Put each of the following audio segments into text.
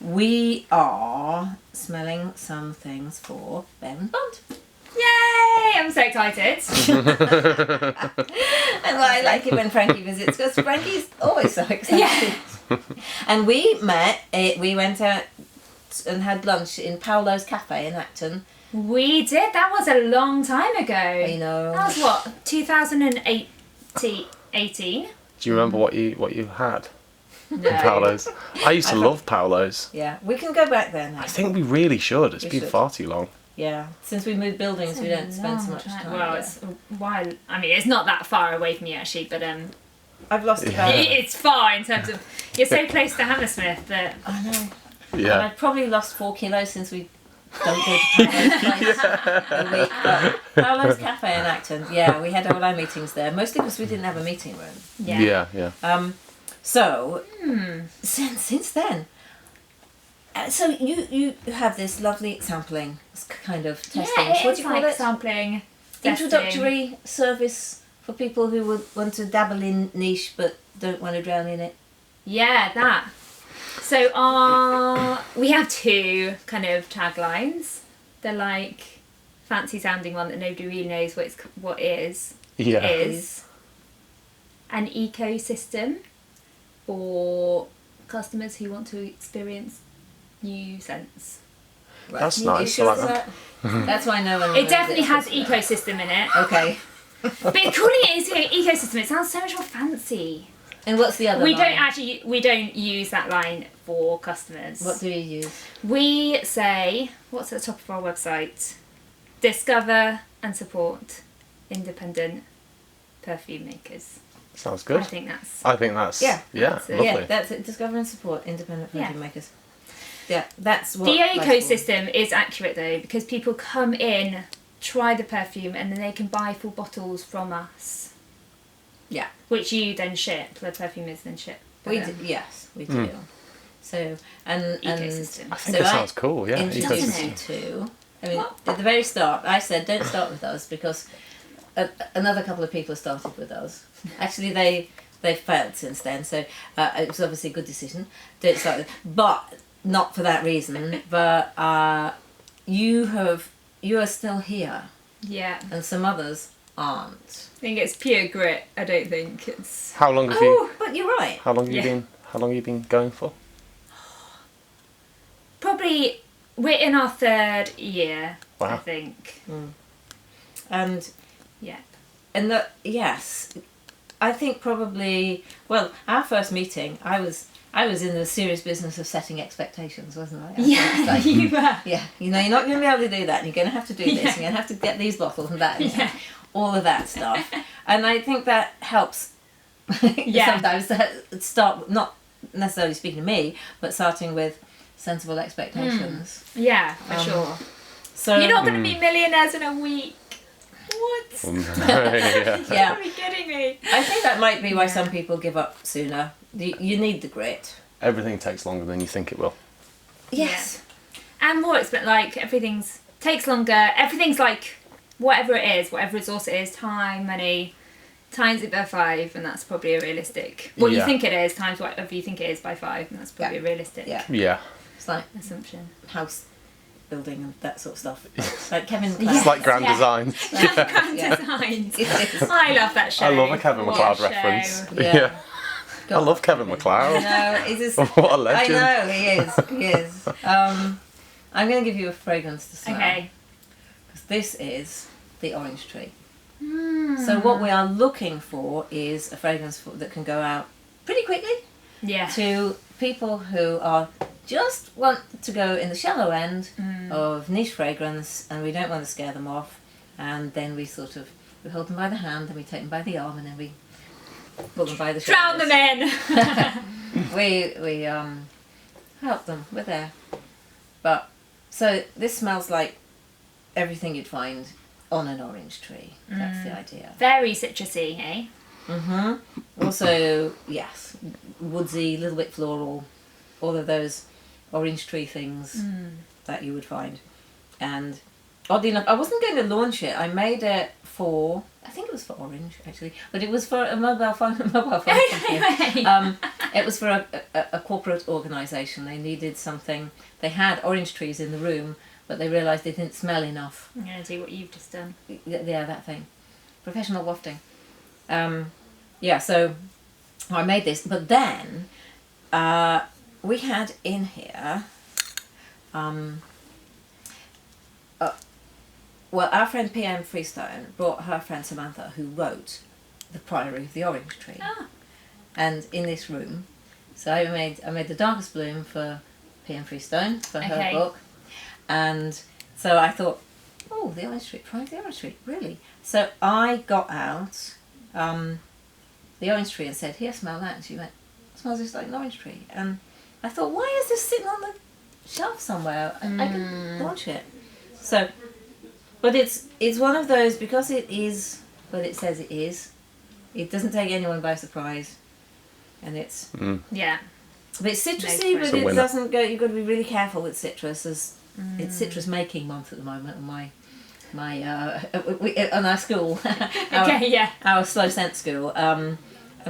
We are smelling some things for Bear and Bond. Yay! I'm so excited. And I like it when Frankie visits because Frankie's always so excited. Yeah. And we went out and had lunch in Paolo's Cafe in Acton. We did. That was a long time ago. I know. That was what, 2018? Do you remember what you had? No. Paolo's. I used to love Paolo's. Yeah, we can go back there now. I think we really should. It's We been should. far too long. Yeah, since we moved buildings, we don't spend so Long much time. Well, there. it's a while. I mean, it's not that far away from you actually, but I've lost about. it's far in terms of you're so close to Hammersmith that. I know. And Yeah. I've probably lost 4 kilos since we don't go to Paolo's place a week. But Paolo's Cafe in Acton, yeah, we had all our meetings there, mostly because we didn't have a meeting room. Yeah. Yeah. So, since then, so you have this lovely sampling kind of testing. Yeah, What it's do you call like it? sampling. Introductory service for people who would want to dabble in niche but don't want to drown in it. Yeah, that. So we have 2 kind of taglines. They're like fancy sounding one that nobody really knows what is. Yeah. Is an ecosystem for customers who want to experience new scents. Right. That's You nice, sure I like it's that? That's why no one. It remembers definitely has it's ecosystem in it. Okay. But calling it ecosystem, it sounds so much more fancy. And what's the other? We line? don't use that line for customers. What do you use? We say, what's at the top of our website? Discover and support independent perfume makers. Sounds good. I think that's Yeah. That's it. lovely. Yeah, that's it. Discover and support independent perfume makers. Yeah, that's what. the that's ecosystem is accurate though, because people come in, try the perfume, and then they can buy full bottles from us. Yeah. Which you then ship. The perfumers then ship. We do, yes, we do. So and Ecosystem. I think so it sounds cool. Yeah. introduced Ecosystem. you to. I mean, at the very start, I said don't start with us because another couple of people started with us. Actually, they've failed since then, so it was obviously a good decision. Don't start with, but not for that reason. But you are still here, Yeah. and some others aren't. I think it's pure grit. I don't think it's. How long have you? Oh, but you're right. How long have Yeah. you been? How long have you been going for? Probably we're in our 3rd year. I Wow. think. And Yeah. and yes, I think probably our first meeting, I was in the serious business of setting expectations, wasn't I? Yeah, Like, you were. yeah, you're not going to be able to do that. And you're going to have to do this. Yeah. You're going to have to get these bottles and that, and Yeah. all of that stuff. And I think that helps. Yeah. Sometimes to start not necessarily speaking to me, but starting with sensible expectations. Yeah, for sure. So You're not going to be millionaires in a week. What? yeah. yeah. Are you kidding me? I think that might be why some people give up sooner. You need the grit. Everything takes longer than you think it will. Yes. And more expensive. Like everything's takes longer. Everything's like whatever it is, whatever resource it is, time, money, times it by 5, and that's probably a realistic. What you Yeah. think it is times whatever you think it is by 5, and that's probably a realistic Yeah. Yeah. It's like assumption. house building and that sort of stuff. Like Kevin Yes. It's like grand Yeah. design. Grand Yeah. designs. It is. I love that show. I love a Kevin What MacLeod show. reference. Yeah. I love Kevin MacLeod. No, it is. What a legend. I know, he is. He is. I'm going to give you a fragrance to smell. Okay. Because this is the orange tree. So what we are looking for is a fragrance that can go out pretty quickly Yeah. to people who are just want to go in the shallow end of niche fragrance, and we don't want to scare them off. And then we hold them by the hand, and we take them by the arm, and then we pull them by the Drown shoulders. them in. We help them. We're there. But so this smells like everything you'd find on an orange tree. That's the idea. Very citrusy, eh? Also, yes, woodsy, a little bit floral, all of those orange tree things that you would find. And oddly enough, I wasn't going to launch it. I made it for, I think it was for orange actually, but it was for a mobile phone company. It was for a corporate organisation. They needed something. They had orange trees in the room, but they realised they didn't smell enough. I'm going to do what you've just done. Yeah, that thing. Professional wafting. So I made this. But then we had in here... well, our friend PM Freestone brought her friend Samantha, who wrote The Priory of the Orange Tree. Ah. And in this room, so I made the darkest bloom for PM Freestone for her book, and so I thought, oh, the orange tree, Priory of the Orange Tree, really? So I got out the orange tree and said, here, smell that. And she went, it smells just like an orange tree. And I thought, why is this sitting on the shelf somewhere? I can launch it. So, but it's one of those, because it is what it says it is. It doesn't take anyone by surprise, and it's Yeah. but it's citrusy, but it doesn't go. You've got to be really careful with citrus, as it's citrus making month at the moment. And my on our school, our slow scent school, and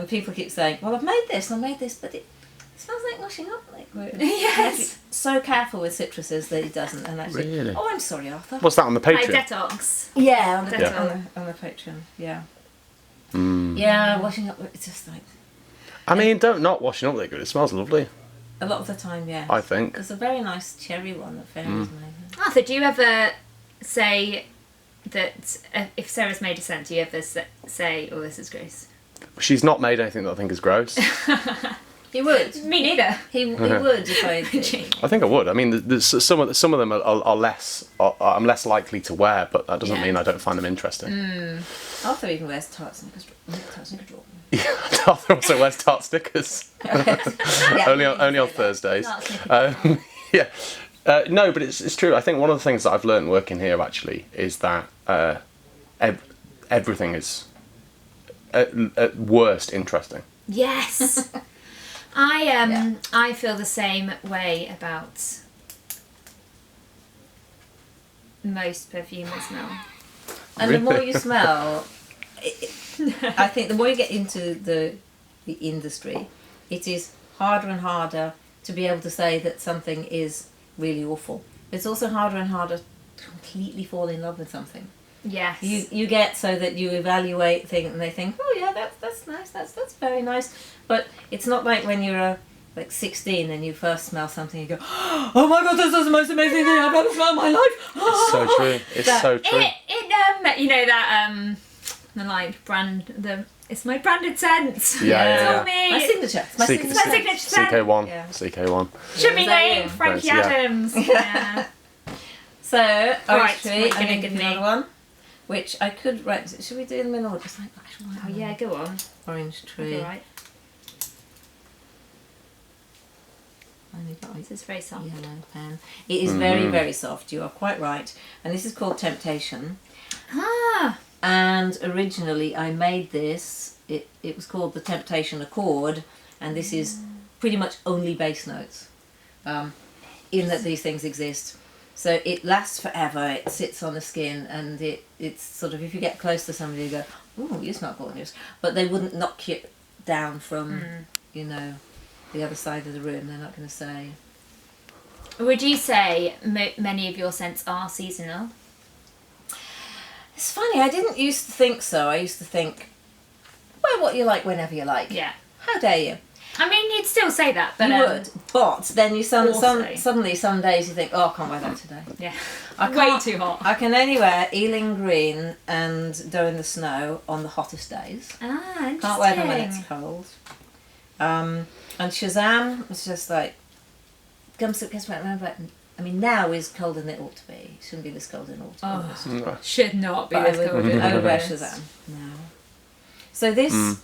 people keep saying, "Well, I've made this, but it smells like washing up liquid." Yes. So careful with citruses that it doesn't. And actually, Really? oh, I'm sorry, Arthur. What's that on the Like Patreon? detox. Yeah, on Dettol. the Patreon. Yeah. Yeah, washing up. It's just like I mean, don't not washing up liquid. It smells lovely. a lot of the time. Yeah. I think. There's a very nice cherry one that Fairy's made. Arthur, do you ever say that if Sarah's made a scent, do you ever say, "Oh, this is gross"? She's not made anything that I think is gross. He would. Me neither. He would if I. I think I would. I mean, there's some of them are less. I'm less likely to wear, but that doesn't mean I don't find them interesting. Arthur even wears tart snickers drawer. Yeah, Arthur also wears tart stickers. only on Thursdays. Yeah. No, but it's true. I think one of the things that I've learned working here actually is that everything is at worst interesting. Yes. I feel the same way about most perfume I smell. And the more you smell, I think the more you get into the industry, it is harder and harder to be able to say that something is really awful. It's also harder and harder to completely fall in love with something. Yes. You get so that you evaluate things and they think, oh yeah, that's nice, that's very nice. But it's not like when you're like 16 and you first smell something, you go, oh my god, this is the most amazing thing I've ever smelled in my life. It's so true. It's so true. You know that the like brand it's my branded scent. Yeah. It's me. My signature. My signature scent. CK1. CK1. CK1. Should be Was that named you? Frankie Yeah. Adams. Yeah. So, Right, orange tree, what are you I'm gonna going to give give me? another one, which I could write. Should we do them in order? Just like actual Oh yeah, go on. orange tree. All right. Only got This is very soft. yellow pen. It is very, very soft. You are quite right. And this is called Temptation. Ah. And originally I made this. It was called the Temptation Accord, and this is pretty much only bass notes. In that these things exist. So it lasts forever, it sits on the skin, and it's sort of, if you get close to somebody, you go, ooh, you smell gorgeous. But they wouldn't knock you down from, you know, the other side of the room. They're not going to say. Would you say many of your scents are seasonal? It's funny, I didn't used to think so. I used to think, wear what you like whenever you like. Yeah. How dare you? I mean, you'd still say that, but You would. But then you Also. suddenly some days you think, oh, I can't wear that today. Yeah. I Way can't- too hot. I can only wear Ealing Green and Doe in the Snow on the hottest days. Ah, interesting. Can't wear them when it's cold. And Shazam was just like, guess what? I mean, now is colder than it ought to be. It shouldn't be this cold in autumn. Oh. No. Should not be But I this cold. would wear Shazam now. So this,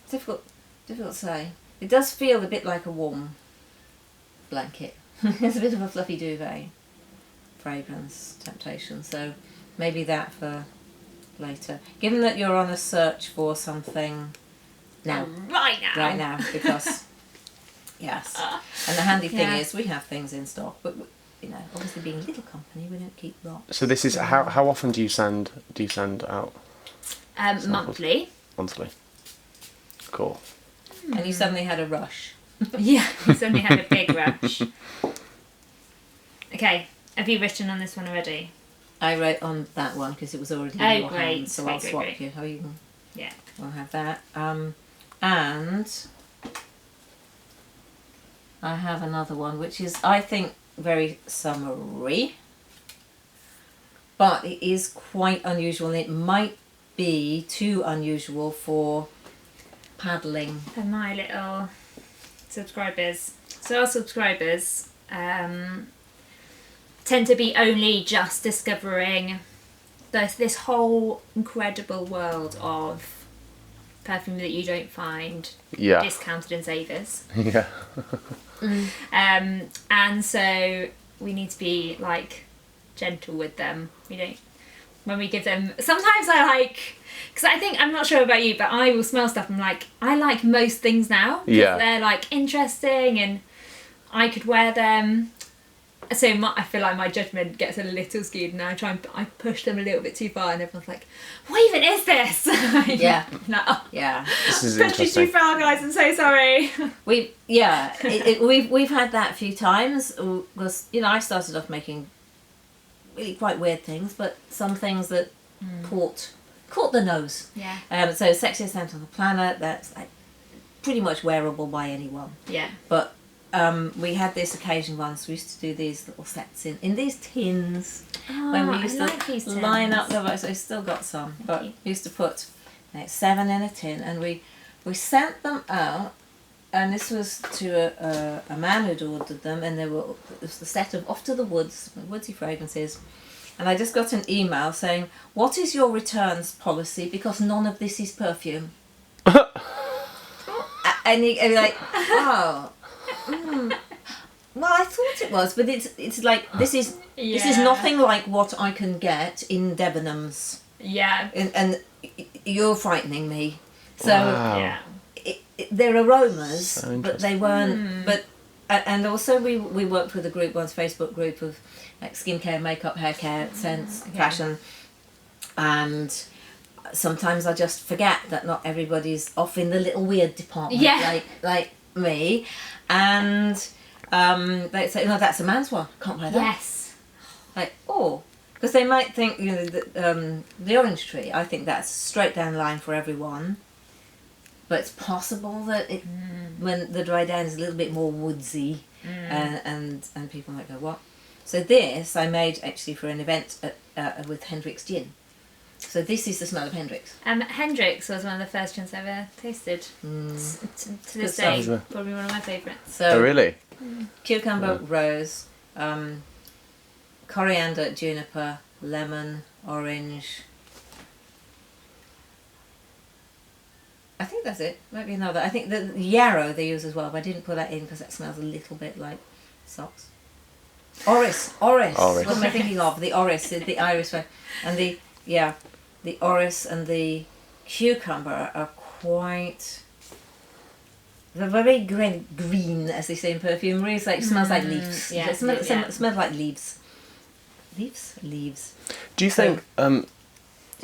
difficult to say. It does feel a bit like a warm blanket. It's a bit of a fluffy duvet fragrance, Temptation. So maybe that for later. Given that you're on a search for something now, Right now. because yes. And the handy thing Yeah. is we have things in stock, but you know, obviously being a little company, we don't keep lots. So this is how often do you send out Monthly. monthly? Cool. and you suddenly had a rush. Yeah, you suddenly had a big rush. Okay, have you written on this one already? I wrote on that one because it was already in your hand, so I'll swap you. Oh, you can. Yeah. We'll have that. And I have another one, which is, I think, very summery, but it is quite unusual, and it might be too unusual for paddling. For my little subscribers. So our subscribers tend to be only just discovering this whole incredible world of perfume that you don't find discounted in Savers. Yeah. And so we need to be like gentle with them. We don't, when we give them, sometimes I like, because I think, I'm not sure about you, but I will smell stuff and like, I like most things now. Yeah. They're like interesting and I could wear them. So I feel like my judgment gets a little skewed and I push them a little bit too far and everyone's like, what even is this? Yeah. Like, oh, Yeah. This is pushed you too interesting. far, guys, I'm so sorry. We've had that a few times because, you know, I started off making really quite weird things, but some things that caught the nose. Yeah. So Sexiest Scent on the Planet, that's like pretty much wearable by anyone. Yeah. But we had this occasion once, we used to do these little sets in these tins. When we used I to like these line tins. up the box. I still got some, but you. we used to put 7 in a tin, and we sent them out. And this was to a man who'd ordered them, and it was the set of Off to the Woods, woodsy fragrances. And I just got an email saying, "What is your returns policy? Because none of this is perfume." And you're like, oh. Well, I thought it was, but it's like this is nothing like what I can get in Debenhams. Yeah. And you're frightening me. So Wow. Yeah. they're aromas, So but they weren't. But and also we worked with a group once, Facebook group of like skincare, makeup, hair care, scents, fashion, and sometimes I just forget that not everybody's off in the little weird department, like me, and they say, no, that's a man's one, can't buy that. Yes. Like, oh, because they might think, you know, the orange tree, I think that's straight down the line for everyone, but it's possible that it when the dry down is a little bit more woodsy, and people might go, what? So this I made actually for an event with Hendrix Gin. So this is the smell of Hendrix. Hendrix was one of the first gins I ever tasted. To this day, probably one of my favourites. So Oh, really? cucumber, rose, coriander, juniper, lemon, orange. I think that's it. Might be another. I think the yarrow they use as well, but I didn't put that in because that smells a little bit like socks. Orris. Orris. What am I thinking of? The orris, the iris one, and the orris and the cucumber are quite. They're very green, as they say in perfume. Really, like smells like leaves. Yeah, It smells like leaves. Leaves. Do you think? Weird.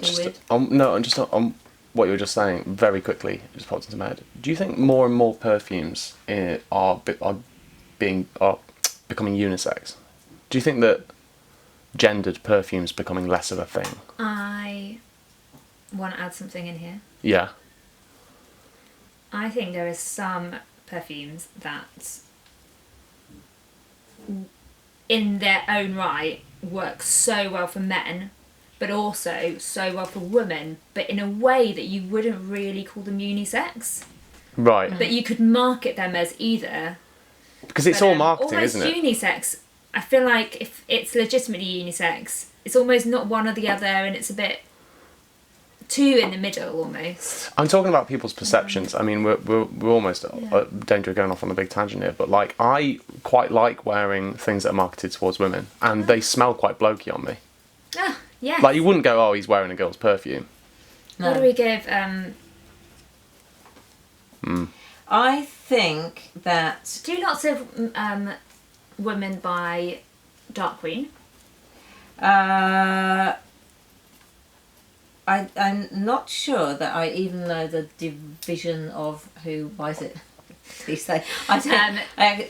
Just on what you were just saying, very quickly, it just popped into my head. Do you think more and more perfumes are becoming unisex? Do you think that gendered perfumes becoming less of a thing? I want to add something in here. Yeah. I think there is some perfumes that, in their own right, work so well for men, but also so well for women, but in a way that you wouldn't really call them unisex. Right. But you could market them as either. Because it's all marketing, almost isn't it? unisex. I feel like if it's legitimately unisex, it's almost not one or the other, and it's a bit two in the middle almost. I'm talking about people's perceptions. I mean, we're almost danger of going off on a big tangent here, but like I quite like wearing things that are marketed towards women, and they smell quite blokey on me. Ah, yes. Like you wouldn't go, oh, he's wearing a girl's perfume. No. What do we give? I think that Do lots of women buy Dark Queen? I'm not sure that I even know the division of who buys it. These days. I don't.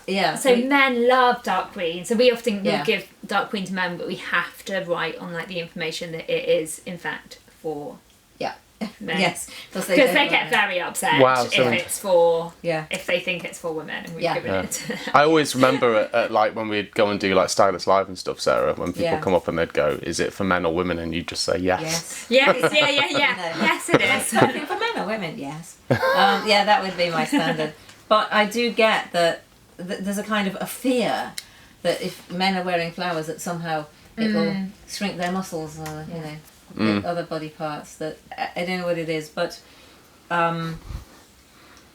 Yeah. So men love Dark Queen. So we often will Yeah. give Dark Queen to men, but we have to write on like the information that it is in fact for Yeah. men. Yes. Because Because they get very upset Wow, if so it's for Yeah. if they think it's for women and we've Yeah. given Yeah. it to them. I always remember at like when we'd go and do like Stylist Live and stuff, Sarah, when people Yeah. come up and they'd go, "Is it for men or women?" and you'd just say yes. Yes. Yes, yeah. No. Yes, it is. Perfume for men or women? Yes. Yeah, that would be my standard. But I do get that there's a kind of a fear that if men are wearing flowers, that somehow it will shrink their muscles or other body parts. That I don't know what it is, but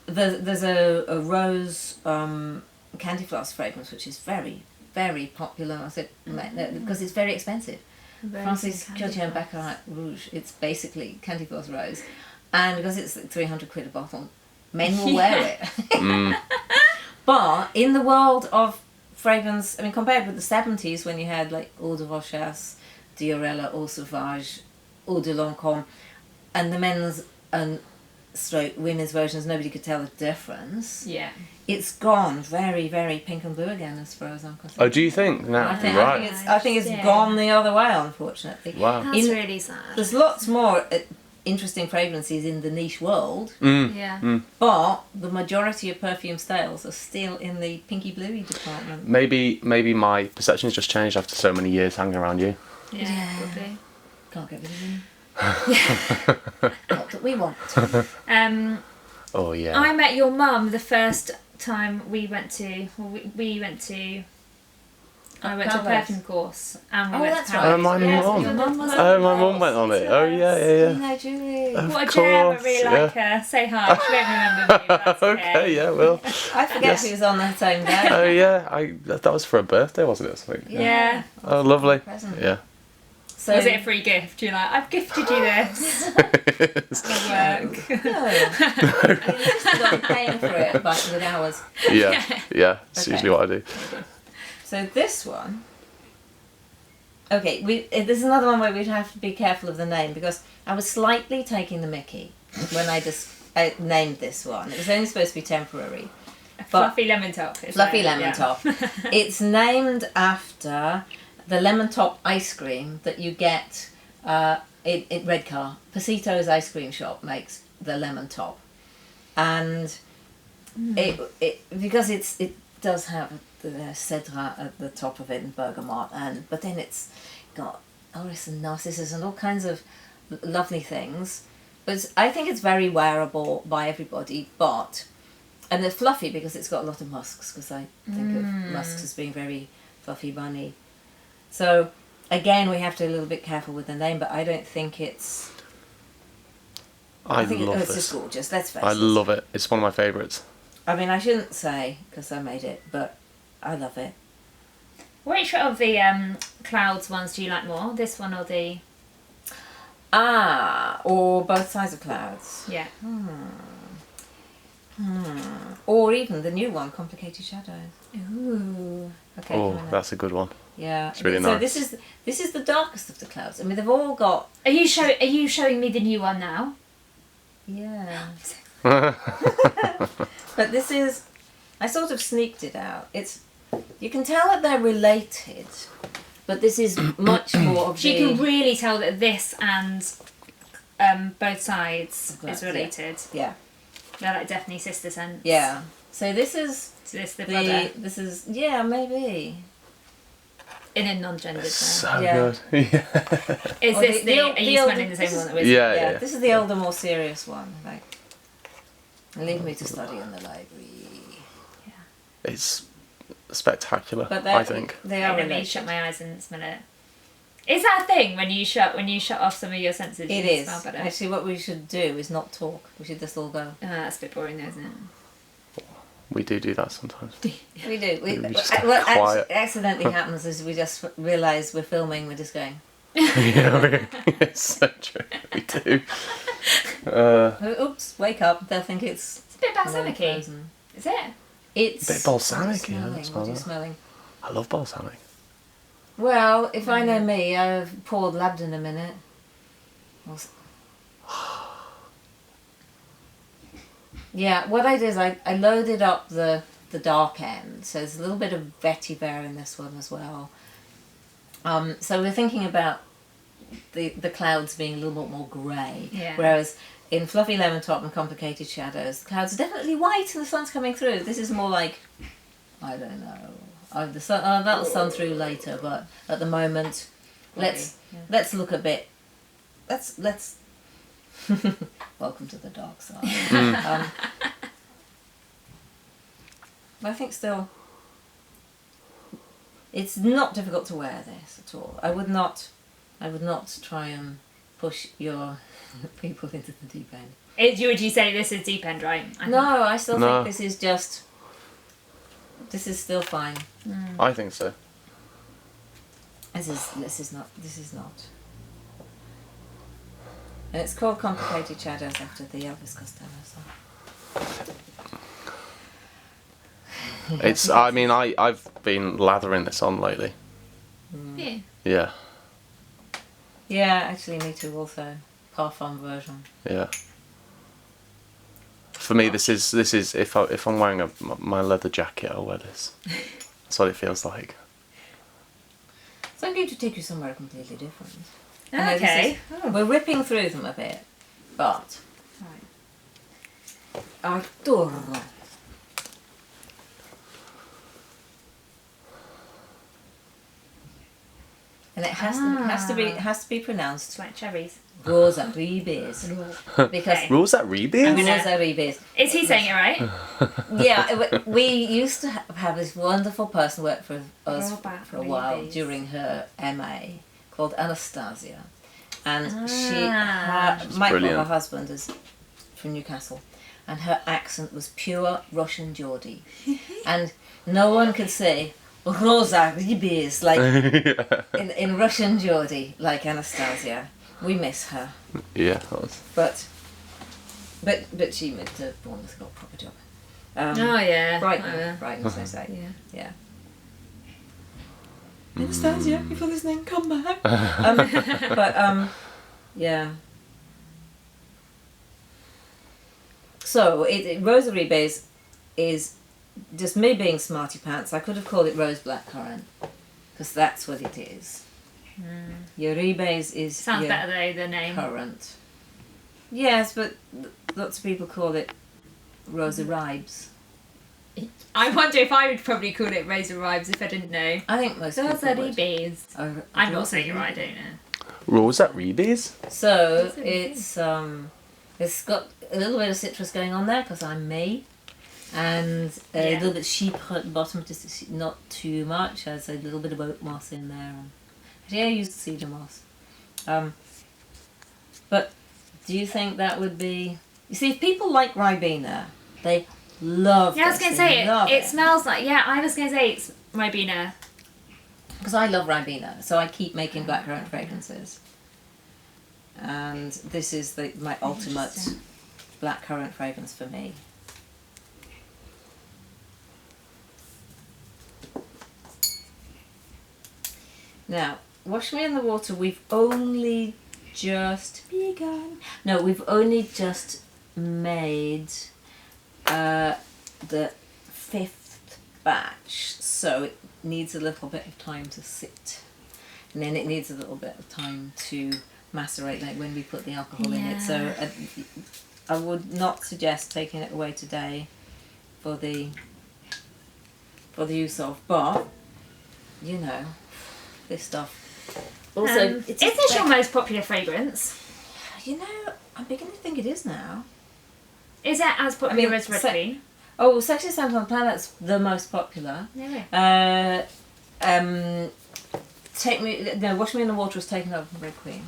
there's a rose candy floss fragrance which is very, very popular. I said because it's very expensive. Francis Chrétien Baccarat Rouge. It's basically candy floss rose, and because it's like 300 quid a bottle, men will wear it. But in the world of fragrance, I mean, compared with the 70s when you had like Eau de Rochas, Diorella, Eau Sauvage, Eau de Lancôme, and the men's and women's versions, nobody could tell the difference. Yeah. It's gone very, very pink and blue again, as far as I'm concerned. Oh, do you think? No, I think right. I think it's Yeah. gone the other way, unfortunately. Wow. That's In- really sad. There's lots more interesting fragrances in the niche world, Yeah. but the majority of perfume sales are still in the pinky bluey department. Maybe my perception has just changed after so many years hanging around you. Yeah, probably. Can't get rid of them. Not that we want. Oh yeah. I met your mum the first time we went to. Well, we went to. I went to a Paris. perfume course, and we Oh, went that's to right. Paris. Oh, my Yes, mum. your mum was. Oh, my mum went on it. Oh yeah. You know, Julie. What a Of gem! I course, really yeah. like her. Say hi. She won't remember me. But that's Okay, yeah, well. I forget who was on that same day. Oh yeah, that was for a birthday, wasn't it? Or something? Yeah. Oh, lovely. Present. Yeah. So, Was it a free gift? You're like, I've gifted you this. At work. No. I insisted on paying for it with hours. Yeah. It's Okay. usually what I do. So this one. Okay, this is another one where we'd have to be careful of the name because I was slightly taking the mickey when I named this one. It was only supposed to be temporary. Fluffy lemon top. Fluffy lemon top. It's named after the lemon top ice cream that you get at Redcar. Pasito's ice cream shop makes the lemon top, and it because it does have the cedra at the top of it and bergamot, but then it's got orris and narcissus and all kinds of lovely things. But I think it's very wearable by everybody, and they're fluffy because it's got a lot of musks, because I think of musks as being very fluffy bunny. So again, we have to be a little bit careful with the name, but I don't think it's... I think love it's this. just gorgeous, let's face I it. love it. It's one of my favourites. I mean, I shouldn't say, because I made it, but I love it. Which of the clouds ones do you like more? This one or the... Or both sides of clouds. Yeah. Or even the new one, Complicated Shadows. Ooh. Okay, Oh, come on then. that's a good one. Yeah. It's really so nice. this is the darkest of the clouds. I mean, they've all got... Are you showing me the new one now? Yeah. But this is... I sort of sneaked it out. You can tell that they're related, but this is much more of So you can really tell that this and both sides Right, is related. Yeah. They're like definitely sister scents. Yeah. So this is... So this the brother This is... Yeah, maybe. in a non-gendered way. So Yeah. good. Yeah. Is Or this the are you older- smelling the same this one is- that was? Yeah. This is the older, more serious one. Like, leave me to study in the library. It's spectacular, But I think. they are Let me related. shut my eyes and smell it. Is that a thing when you shut off some of your senses? It you is. smell better? Actually, what we should do is not talk. We should just all go. That's a bit boring, though, isn't it? We do that sometimes. We do. We just get What quiet. accidentally happens is we just realise we're filming. We're just going. Yeah, it's so true. We do. Oops! Wake up. They'll think it's It's a bit really balsamic-y. frozen. Is it? It's A bit balsamic, yeah, What are I you smell smelling? What are you that. smelling? I love balsamic. Well, if I know me, I've poured Labd in a minute. Yeah, what I did is I loaded up the dark end, so there's a little bit of vetiver in this one as well. So we're thinking about the clouds being a little bit more grey, whereas in Fluffy Lemon Top and Complicated Shadows, the clouds are definitely white and the sun's coming through. This is more like, I don't know, the sun, that'll sun through later, but at the moment, let's look a bit. Let's welcome to the dark side. But I think still, it's not difficult to wear this at all. I would not try and push your people into the deep end. Would you say this is deep end, right? I still think this is just. This is still fine. I think so. This is not. And it's called Complicated Shadows after the Elvis Costello song. It's. I mean, I've been lathering this on lately. Yeah. Yeah. Yeah, actually, me too. Also, parfum version. Yeah. For me, this is if I'm wearing my leather jacket, I'll wear this. That's what it feels like. So I'm going to take you somewhere completely different. Okay. We're ripping through them a bit, but Arturo. And it has to be pronounced It's like cherries. Rosa Ribes. Because Rules that Rebis? Rosa Ribes. Is he saying it right? Yeah, we used to have this wonderful person work for us Roba for a while Ribes. during her MA called Anastasia. And She's Michael, brilliant. her husband, is from Newcastle. And her accent was pure Russian Geordie. And no one could say Rosa Ribes like in Russian Geordie like Anastasia. We miss her. Yeah. But she moved to Bournemouth and got a proper job. Brighton, so say. Yeah. Anastasia, if you're listening, come back. Yeah. So Rosa Ribes is just me being smarty pants. I could have called it rose blackcurrant because that's what it is. Your Ribes is Sounds better though, the name. currant. Yes, but lots of people call it Rosa Ribes. I wonder if I would probably call it Razor Ribes if I didn't know. I think most people Rosa would. Ribes. I'm not saying it right, I don't know. Rules that Rebis? So it's got a little bit of citrus going on there because I'm me, and a little bit chypre at the bottom, just not too much. There's a little bit of oat moss in there. I used cedar moss. But do you think that would be? You see, if people like Ribena, they love. Yeah, I was going to say it smells like. Yeah, I was going to say it's Ribena. Because I love Ribena, so I keep making blackcurrant fragrances. And this is my ultimate blackcurrant fragrance for me. Now, Wash Me in the Water, we've only just begun. No, we've only just made the 5th batch, so it needs a little bit of time to sit. And then it needs a little bit of time to macerate, like when we put the alcohol in it. So I would not suggest taking it away today for the use of, but you know, this stuff. Also, is this your most popular fragrance? You know, I'm beginning to think it is now. Is it as popular as Red Queen? Oh, Sexiest Scent on the Planet's the most popular. Yeah. Wash Me in the Water was taken over from Red Queen.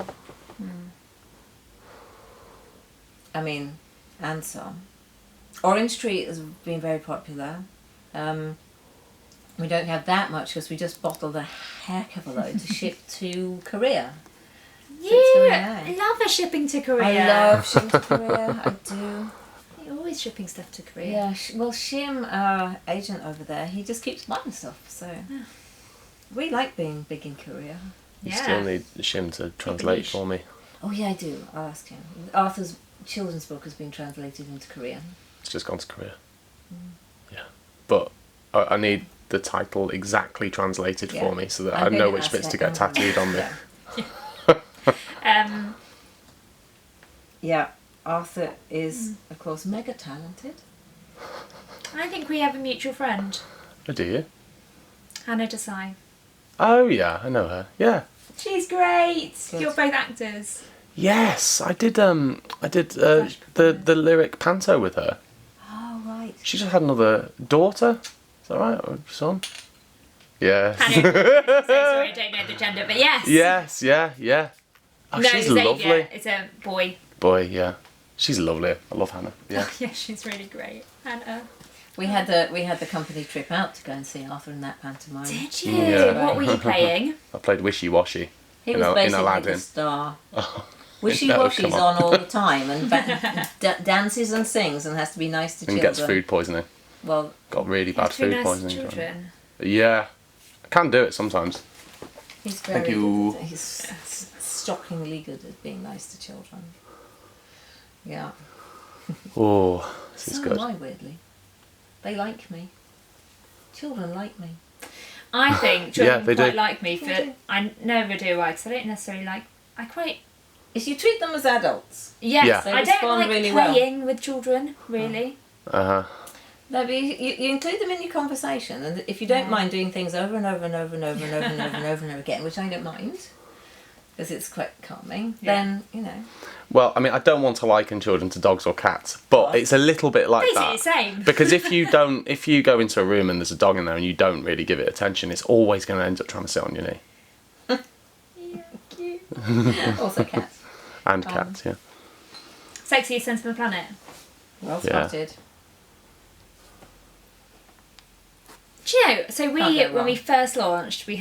I mean, and some. Orange Tree has been very popular. We don't have that much because we just bottled a heck of a load to ship to Korea. I love a shipping to Korea. I love shipping to Korea, I do. You're always shipping stuff to Korea. Yeah, well, Shim, our agent over there, he just keeps buying stuff, so we like being big in Korea. You still need Shim to translate for me. Oh yeah, I do. I'll ask him. Arthur's children's book has been translated into Korean. It's just gone to Korea. Yeah, but I need the title exactly translated for me so that I know which bits to get tattooed on me. Yeah, Arthur is, of course, mega talented. I think we have a mutual friend, Oh, do you? Hannah Desai. Oh yeah, I know her. Yeah. She's great. Good. You're both actors. Yes, I did. The lyric panto with her. Oh right. She just had another daughter. Is that right? Or son? Yes. Hannah, sorry, I don't know the gender, but yes. Yes. Yeah. Oh, No, she's Xavier. lovely. It's a boy. Boy, yeah. She's lovely. I love Hannah. Yeah. Yeah, she's really great. Hannah. We had the company trip out to go and see Arthur in that pantomime. Did you? Yeah. What were you playing? I played Wishy Washy. He in was basically Aladdin. the star. Oh, Wishy no, Washy's come on all the time and dances and sings and has to be nice to and children. gets food poisoning. Well, Got really bad Too food nice to poisoning. children. Yeah. I can do it sometimes. he's very Thank you. good. He's shockingly good at being nice to children. Yeah. Oh, this is So good. am I, weirdly. They like me. Children like me. I think children they quite do. like me They for. do. I never do. I don't necessarily like. I quite. If you treat them as adults. Yes, Yeah. They I don't respond like really well. playing with children. Really. Uh-huh. No, but you include them in your conversation, and if you don't mind doing things over and over and over and over and over and over and over and over again, which I don't mind, because it's quite calming, then, you know. Well, I mean, I don't want to liken children to dogs or cats, but What? it's a little bit like Basically that. the same. Because if you go into a room and there's a dog in there and you don't really give it attention, it's always going to end up trying to sit on your knee. Yeah, cute. Also cats. And cats, yeah. Sexiest sense of the planet. Well Yeah. spotted. Do you know? So Can't go when wrong. we first launched, we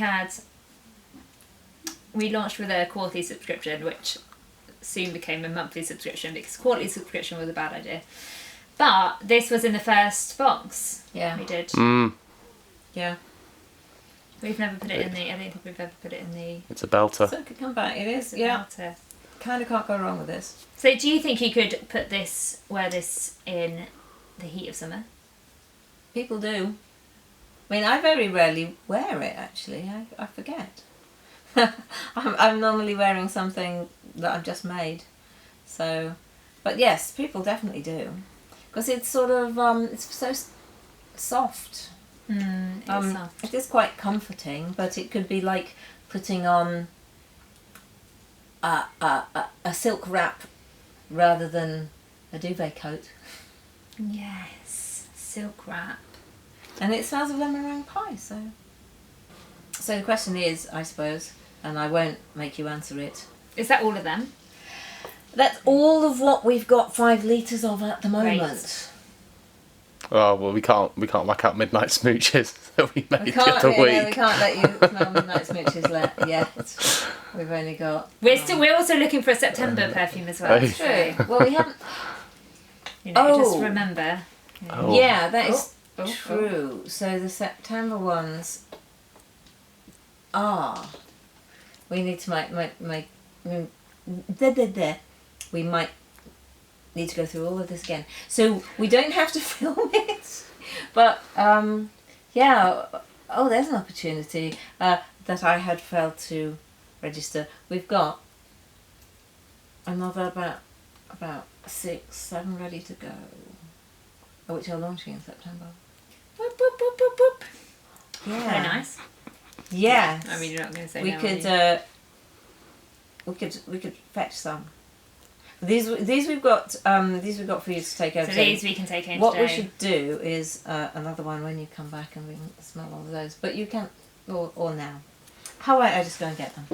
launched with a quarterly subscription, which soon became a monthly subscription because quarterly subscription was a bad idea. But this was in the first box. Yeah. We did. Yeah. We've never put it in the. I don't think we've ever put it in the. It's a belter. So it could come back. It is, yeah. outer. Kind of can't go wrong with this. So do you think you could wear this in the heat of summer? People do. I mean, I very rarely wear it, actually. I forget. I'm normally wearing something that I've just made. So, but yes, people definitely do. Because it's sort of, it's so soft. It's soft. It is quite comforting, but it could be like putting on a silk wrap rather than a duvet coat. Yes, silk wrap. And it smells of lemon meringue pie, so the question is, I suppose, and I won't make you answer it. Is that all of them? That's all of what we've got 5 litres of at the moment. Great. Oh, well, we can't whack out Midnight Smooches that we made We the other can't, week. we can't let you smell Midnight Smooches yet. We've only got... We're also looking for a September perfume as well. Hey. True. Well, we haven't... Just remember. Oh. Yeah, that is Oh. true. So the September ones are... We need to make we might need to go through all of this again. So we don't have to film it. But, yeah. Oh, there's an opportunity that I had failed to register. We've got another about 6, 7 ready to go, which are launching in September. Boop, boop, boop, boop, boop. Yeah. Very nice. Yeah. I mean, you're not going to say we no, could are you? we could fetch some. These we've got for you to take over. So these we can take in What today. we should do is another one when you come back and we can smell all of those. But you can or now. How about I just go and get them?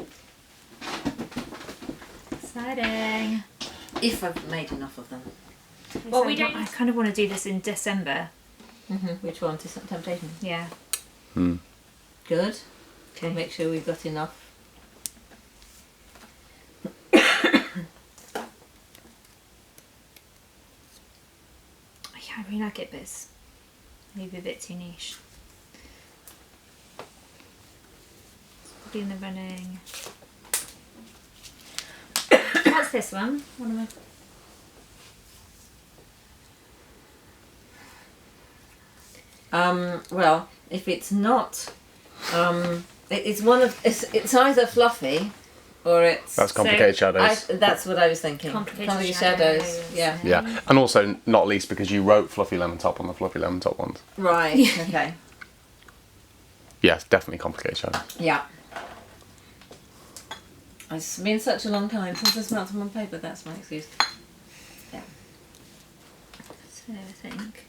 Exciting. If I've made enough of them. Well, we don't. I kind of want to do this in December. Which one? Temptation. Yeah. Good. Okay. We'll make sure we've got enough. Yeah, I really like it, but it's maybe a bit too niche. Be in the running. What's this one? What am I... Well, if it's not, it's either fluffy, or it's. That's complicated shadows. That's what I was thinking. Complicated shadows. Yeah. Yeah, and also not least because you wrote fluffy lemon top on the fluffy lemon top ones. Right. Okay. Yes, definitely complicated shadows. Yeah. It's been such a long time since I smelt them on paper. That's my excuse. Yeah. So I think.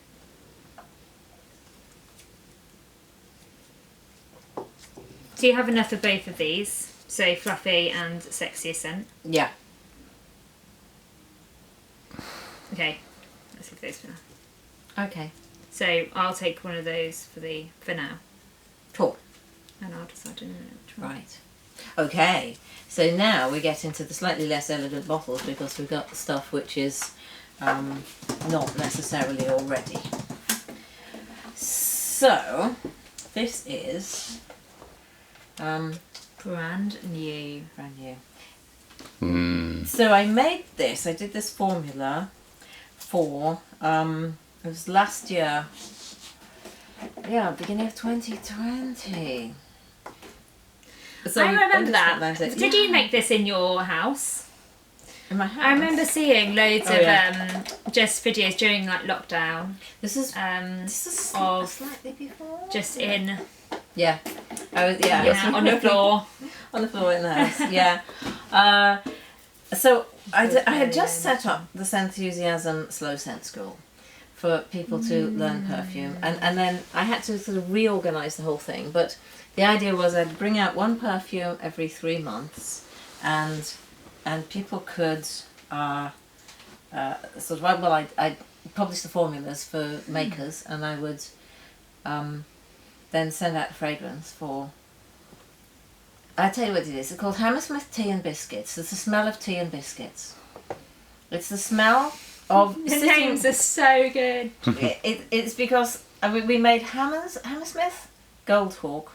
Do you have enough of both of these? So fluffy and sexier scent. Yeah. Okay, let's leave those for now. Okay. So I'll take one of those for now, Cool. and I'll decide in a minute which one. Right. Okay. So now we get into the slightly less elegant bottles because we've got stuff which is not necessarily already. So this is Brand new. brand new. Mm. So I made this. I did this formula for it was last year. Yeah, beginning of 2020. So I remember just that. realised it. Did you make this in your house? In my house? I remember seeing loads Oh, of yeah. just videos during like lockdown. This is Of slightly before. just in Yeah, I was. Yeah, I was on the floor. on the floor in the house. Yeah. So I had just set up the Scenthusiasm Slow Scent School for people to learn perfume, and then I had to sort of reorganise the whole thing. But the idea was I'd bring out one perfume every 3 months, and people could sort of I publish the formulas for makers, and I would then send out the fragrance for. I tell you what it is. It's called Hammersmith Tea and Biscuits. It's the smell of tea and biscuits. It's the smell of. The names are so good. It's because we made Hammersmith, Goldhawk,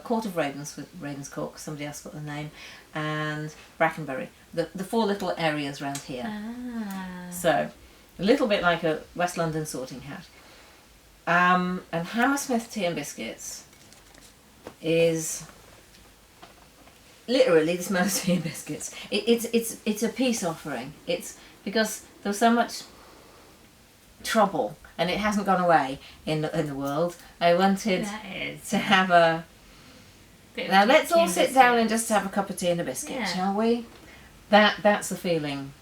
Court of Ravens with Ravenscourt. Somebody else got the name, and Brackenbury. The 4 little areas around here. Ah. So, a little bit like a West London sorting hat. And Hammersmith Tea and Biscuits is literally the smell of tea and biscuits. It's a peace offering. It's because there's so much trouble and it hasn't gone away in the world. I wanted That is. to have a. Bit of Now let's all perfume sit down and biscuits. just have a cup of tea and a biscuit, Yeah. shall we? That's the feeling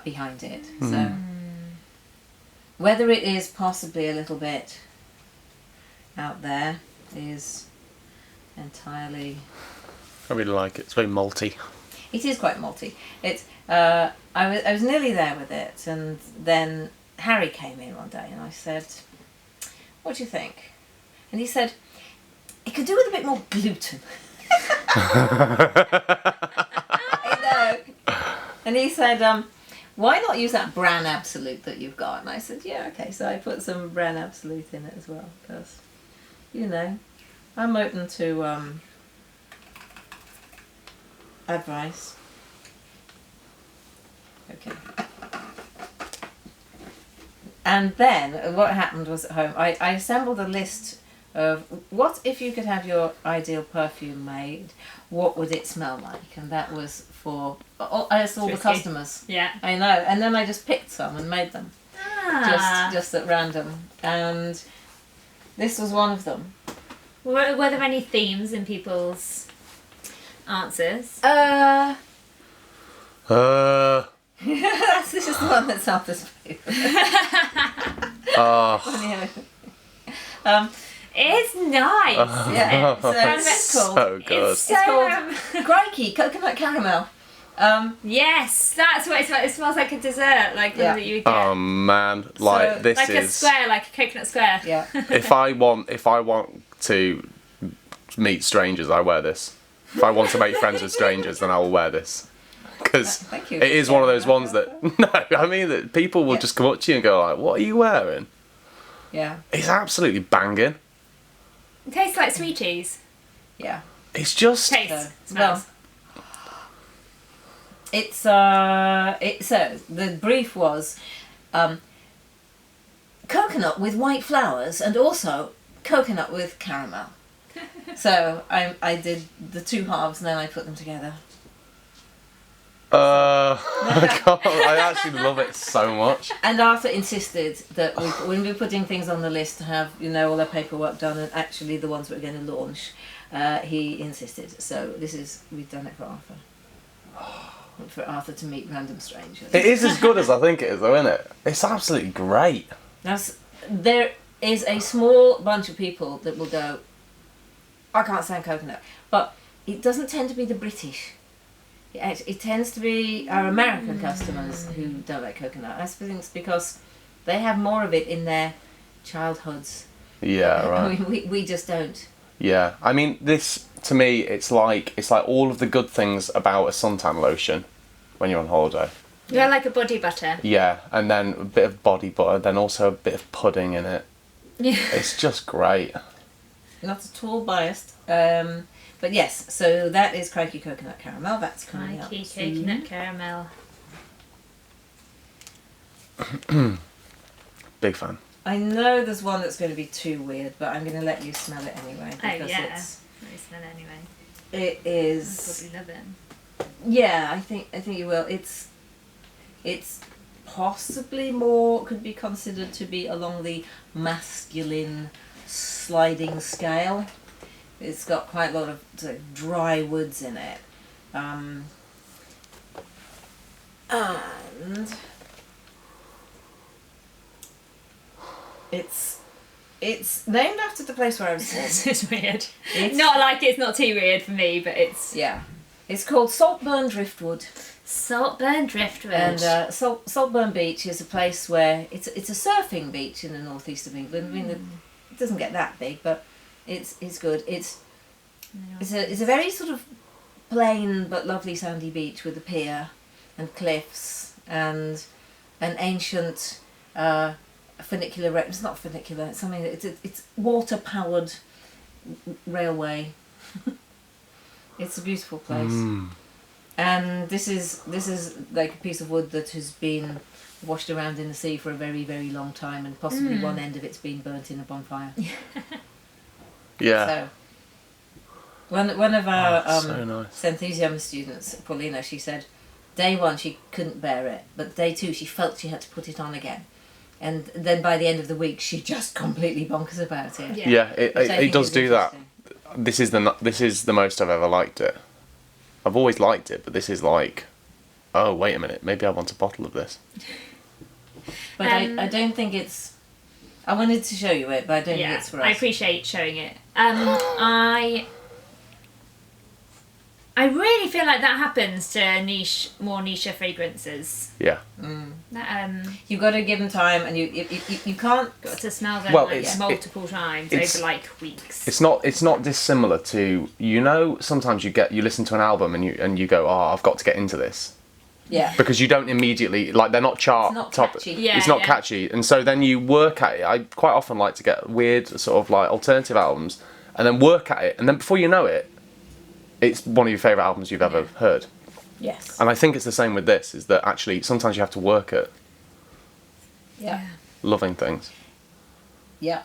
behind it. So whether it is possibly a little bit out there is entirely. I really like it. It's very malty. It is quite malty. It's I was nearly there with it, and then Harry came in one day, and I said, "What do you think?" And he said, "It could do with a bit more gluten." I know. And he said, "Why not use that Bran Absolute that you've got?" And I said, "Yeah, okay." So I put some Bran Absolute in it as well, because, you know, I'm open to advice. Okay. And then what happened was at home, I assembled a list of what if you could have your ideal perfume made, what would it smell like? And that was for all the Tricky. customers. Yeah. I know. And then I just picked some and made them Ah. just at random. And this was one of them. Were there any themes in people's answers? This is the one that's off this paper. It's nice. Yeah. So That's it's called. So good. It's so, It's called Crikey Coconut Caramel. yes, that's what it smells. It smells like a dessert, like Yeah. one that you would get. Oh man, like So, this like a is. square, like a coconut square. Yeah. If I want to meet strangers, I wear this. If I want to make friends with strangers, then I will wear this. Because Thank you. it is one of those ones that no, I mean that people will Yeah. just come up to you and go like, "What are you wearing?" Yeah. It's absolutely banging. It tastes like sweeties. Yeah. It's just Taste. So, Smells. So the brief was coconut with white flowers and also coconut with caramel. So I did the two halves and then I put them together. I actually love it so much. And Arthur insisted that when we were putting things on the list to have, all our paperwork done and actually the ones we're going to launch, he insisted. So we've done it for Arthur. For Arthur to meet random strangers. It is as good as I think it is, though, isn't it? It's absolutely great. There is a small bunch of people that will go, I can't stand coconut. But it doesn't tend to be the British. It tends to be our American customers who don't like coconut. I suppose it's because they have more of it in their childhoods. Yeah, right. I mean, we just don't. Yeah, I mean, this to me, it's like all of the good things about a suntan lotion when you're on holiday. Yeah, like a body butter. Yeah, and then a bit of body butter, then also a bit of pudding in it. Yeah. It's just great. Not at all biased. But yes, so that is Crikey Coconut Caramel. That's coming up. Crikey Coconut Caramel. Big fan. I know there's one that's going to be too weird, but I'm going to let you smell it anyway. Oh Because yeah, let me smell it anyway. it is. I'll probably love it. Yeah, I think you will. It's possibly could be considered to be along the masculine sliding scale. It's got quite a lot of sort of dry woods in it, and it's named after the place where I was born. This is weird. It's not too weird for me, but it's... Yeah. It's called Saltburn Driftwood. Saltburn Driftwood. And Saltburn Beach is a place where... It's a surfing beach in the northeast of England. I mean, it doesn't get that big, but it's good. It's a very sort of plain but lovely sandy beach with a pier and cliffs and an ancient... funicular, it's not funicular, it's something that it's water powered railway. It's a beautiful place. And this is like a piece of wood that has been washed around in the sea for a very, very long time, and possibly one end of it's been burnt in a bonfire. Yeah. So one of our so nice. Synthesium students, Paulina, she said day one she couldn't bear it, but day two she felt she had to put it on again. And then by the end of the week, she just completely bonkers about it. Yeah, it does do that. This is the most I've ever liked it. I've always liked it, but this is like, oh wait a minute, maybe I want a bottle of this. But I don't think it's. I wanted to show you it, but I don't think it's for us. I appreciate showing it. I really feel like that happens to more niche fragrances. Yeah. You've got to give them time, and you can't. Got to smell them multiple times over like weeks. It's not dissimilar to, sometimes you listen to an album and you go, oh, I've got to get into this. Yeah. Because you don't immediately, like, they're not chart It's not top. catchy. Yeah, It's not catchy, and so then you work at it. I quite often like to get weird sort of like alternative albums, and then work at it, and then before you know it, it's one of your favourite albums you've ever heard. Yes. And I think it's the same with this, is that actually sometimes you have to work at loving things. Yeah.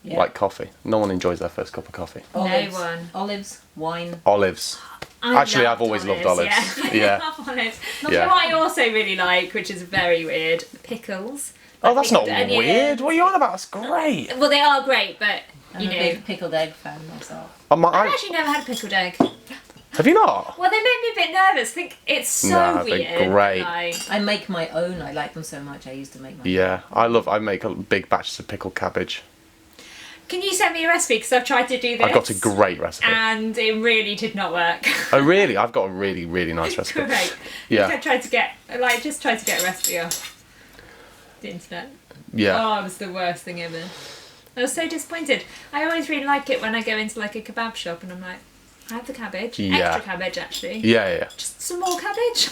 Like coffee. No one enjoys their first cup of coffee. Olives. No one. Olives, wine. Olives. I've always loved olives. Yeah. I love olives. You know what I also really like, which is very weird? Pickles. Oh, that's not weird. What are you on about? That's great. Well, they are great, but I'm a big pickled egg fan myself. I've actually never had a pickled egg. Have you not? Well, they made me a bit nervous. I think it's so weird. They're great. I make my own. I like them so much. I used to make my own. Yeah, I make a big batches of pickled cabbage. Can you send me a recipe? Because I've tried to do this. I've got a great recipe. And it really did not work. Oh, really? I've got a really, really nice recipe. Great. Yeah. I tried to get a recipe off the internet. Yeah. Oh, it was the worst thing ever. I was so disappointed. I always really like it when I go into like a kebab shop and I'm like, I have the cabbage. Yeah. Extra cabbage, actually. Yeah. Just some more cabbage.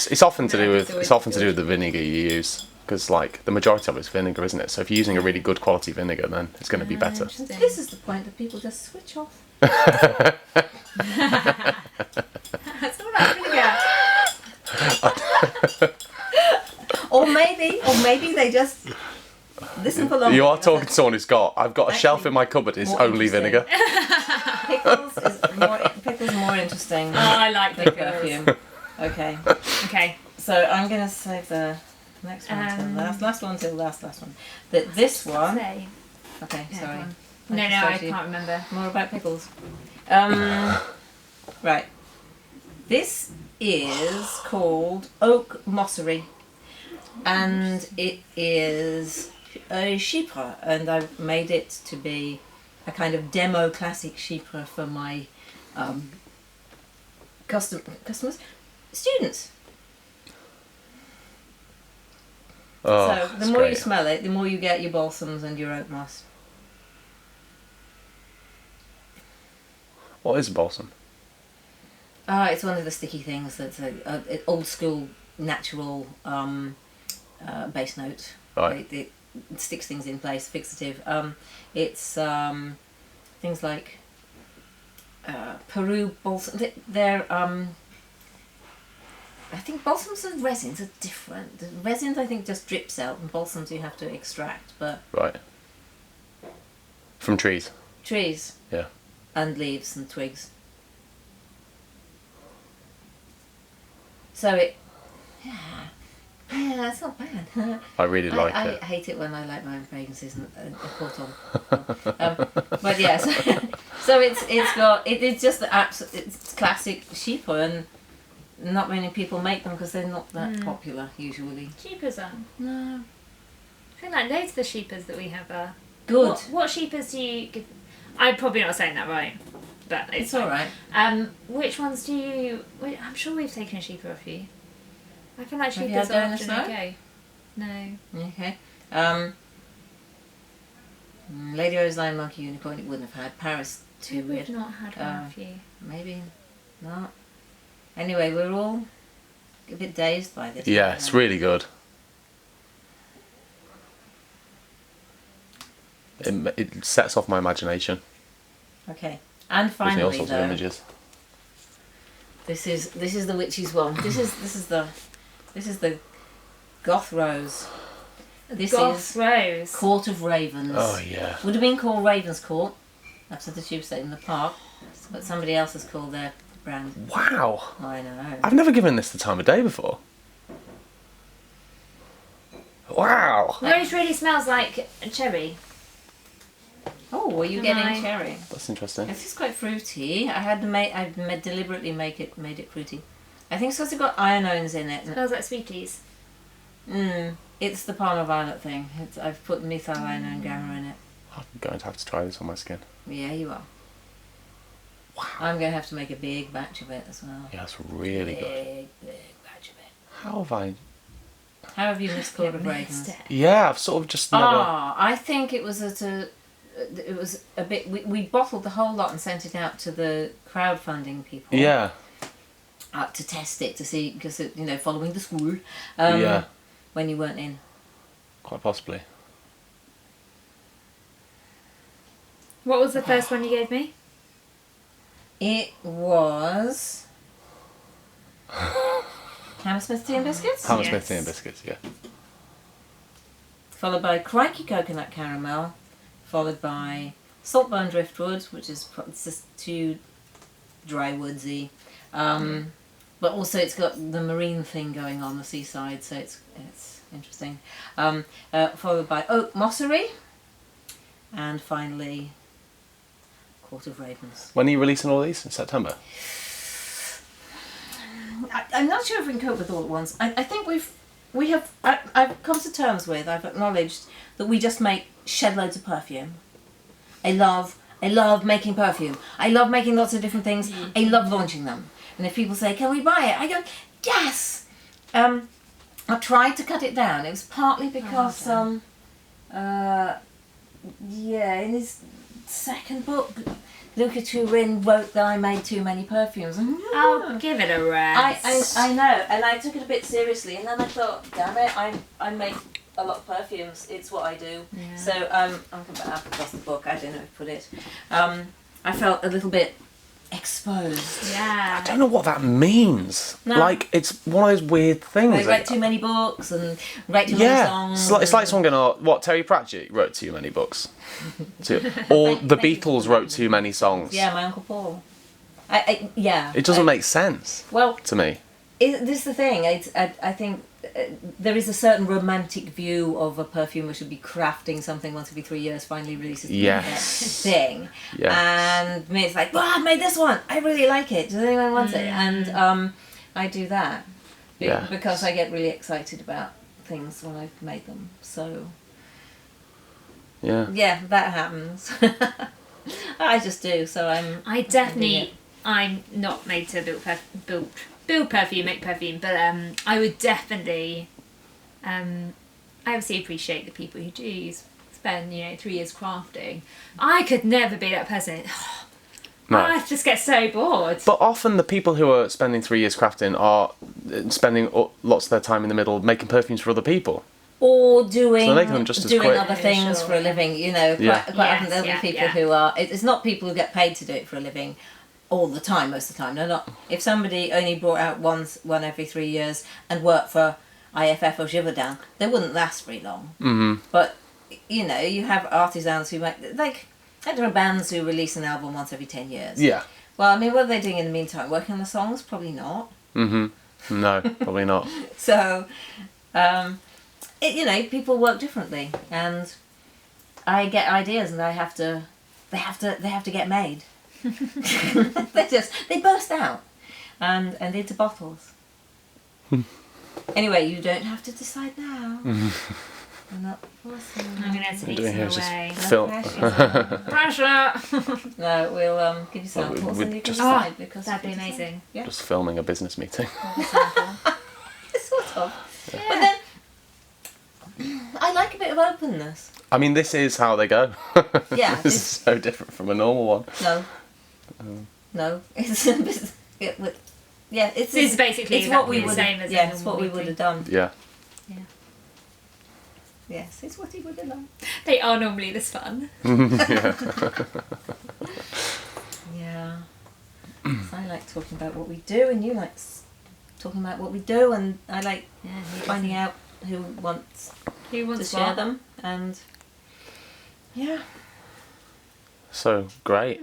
It's often to do with the vinegar you use, because like the majority of it's vinegar, isn't it? So if you're using a really good quality vinegar, then it's going to be better. This is the point that people just switch off. maybe they just listen for long. You are talking to someone who's got. I've got a shelf in my cupboard. It's more only interesting. vinegar. Pickles more interesting. Oh, I like than pickles. perfume. Okay. Okay. So I'm gonna save the next one till last one till last one. This one. Say. Okay, Yeah, sorry. go on. No, I can't remember. More about pickles. Right. This is called Oak Mossery, and it is a chypre, and I've made it to be a kind of demo classic chypre for my customers, students. Oh, So the that's more you great. smell it, the more you get your balsams and your oak moss. What is balsam? It's one of the sticky things that's an old school natural base note. Right. It sticks things in place, fixative. It's things like Peru balsam. They're I think balsams and resins are different. The resins I think just drips out, and balsams you have to extract. But Right. From trees. trees Yeah. and leaves and twigs. So yeah, it's not bad. I really like I it. hate it when I like my own fragrances and caught on. But yeah, so it's just the it's classic chypre, and not many people make them because they're not that popular usually. Sheepers are. No, I feel like loads of the sheepers that we have are good. What sheepers do you give? I'm probably not saying that right, but It's all right. Which ones do you? I'm sure we've taken a sheeper off you. I feel like Have you sheepers had are Donor often Snow? okay. No. Okay. Lady Roseline, Monkey Unicorn. It wouldn't have had Paris. Too We've weird. not had one off you. Maybe not. Anyway, we're all a bit dazed by this. Yeah, it's really good. It sets off my imagination. Okay, and Gives me all finally, sorts of though, images. this is the witch's one. This is the Goth Rose. This Goth is Rose. Court of Ravens. Oh yeah. Would have been called Ravens Court. That's at the tube station in the park, but somebody else has called their brand. Wow. I know. I've never given this the time of day before. Wow. Rose really smells like a cherry. Oh, were you Am getting I- cherry? That's interesting. This is quite fruity. Deliberately made it fruity. I think it's because it's got ionones in it. Smells like sweeties. It's the Parma Violet thing. I've put methyl ione gamma in it. I'm going to have to try this on my skin. Yeah, you are. Wow. I'm going to have to make a big batch of it as well. Yeah, that's really good. Big batch of it. How have I... How have you missed Court of Yeah, Ravens? missed it. Yeah, I've sort of just never... I think it was a bit. We bottled the whole lot and sent it out to the crowdfunding people. Yeah. To test it to see, because following the school. Yeah. When you weren't in. Quite possibly. What was the first one you gave me? It was Hammersmith Tea and Biscuits, Hammersmith Yes. Tea and Biscuits, yeah. followed by Crikey Coconut Caramel, followed by Saltburn Driftwood, which is it's just too dry woodsy, but also it's got the marine thing going on the seaside, so it's interesting. Followed by Oak Mossery, and finally Court of Ravens. When are you releasing all these? In September? I'm not sure if we can cope with all at once. I think I've come to terms with, I've acknowledged that we just make shed loads of perfume. I love making perfume. I love making lots of different things. I love launching them. And if people say, can we buy it? I go, yes! I tried to cut it down. It was partly because, in his second book, Luca Turin wrote that I made too many perfumes. Oh, give it a rest. I know, and I took it a bit seriously, and then I thought, damn it, I make a lot of perfumes. It's what I do. Yeah. So I'm going to have to cross the book. I don't know how to put it. I felt a little bit exposed. Yeah. I don't know what that means. No. Like, it's one of those weird things. They write too many books and write too many Yeah, songs. it's like someone going, what, Terry Pratchett wrote too many books? Or the Thank you. Beatles wrote too many songs. Yeah, my Uncle Paul. Yeah. It doesn't make sense Well, to me. this is the thing. I think there is a certain romantic view of a perfumer should be crafting something once every 3 years, finally releases the Yes. thing. Yes. And me, it's like, I made this one. I really like it. Does anyone want it? And I do that. Yeah. Because I get really excited about things when I've made them. So, Yeah. yeah, that happens. I just do. So I'm not made to build perfume, make perfume, but I would definitely, I obviously appreciate the people who do spend 3 years crafting. I could never be that person. No. I just get so bored. But often the people who are spending 3 years crafting are spending lots of their time in the middle making perfumes for other people. Or doing So they're making them just as quick. other things Sure. for a living, Yeah. quite often there'll be Yes, people yeah. who are, it's not people who get paid to do it for a living all the time, most of the time. They're not, if somebody only brought out one every 3 years and worked for IFF or Givaudan, they wouldn't last very long. Mm-hmm. But, you have artisans who make, like, there are bands who release an album once every 10 years. Yeah. Well, I mean, what are they doing in the meantime? Working on the songs? Probably not. Mm-hmm. No, probably not. So, people work differently, and I get ideas, and they have to get made. they burst out, and into bottles. Anyway, you don't have to decide now. I'm not forcing. I'm gonna have to eat doing some here is just away. Phil. Pressure! No, we'll give you samples, we and you can just- decide because That'd be you can decide. amazing. Yeah, Just filming a business meeting. sort of. But then I like a bit of openness. I mean, this is how they go. Yeah, This is so different from a normal one. No, it's it's This is basically it's what we exactly the would same as a yeah, it's what normal we meeting. would have done. Yeah. Yes, it's what he would have done. They are normally this fun. Yeah. Yeah. 'Cause I like talking about what we do, and you like talking about what we do, and I like finding out who wants Who to wants share what? them, and yeah. So great.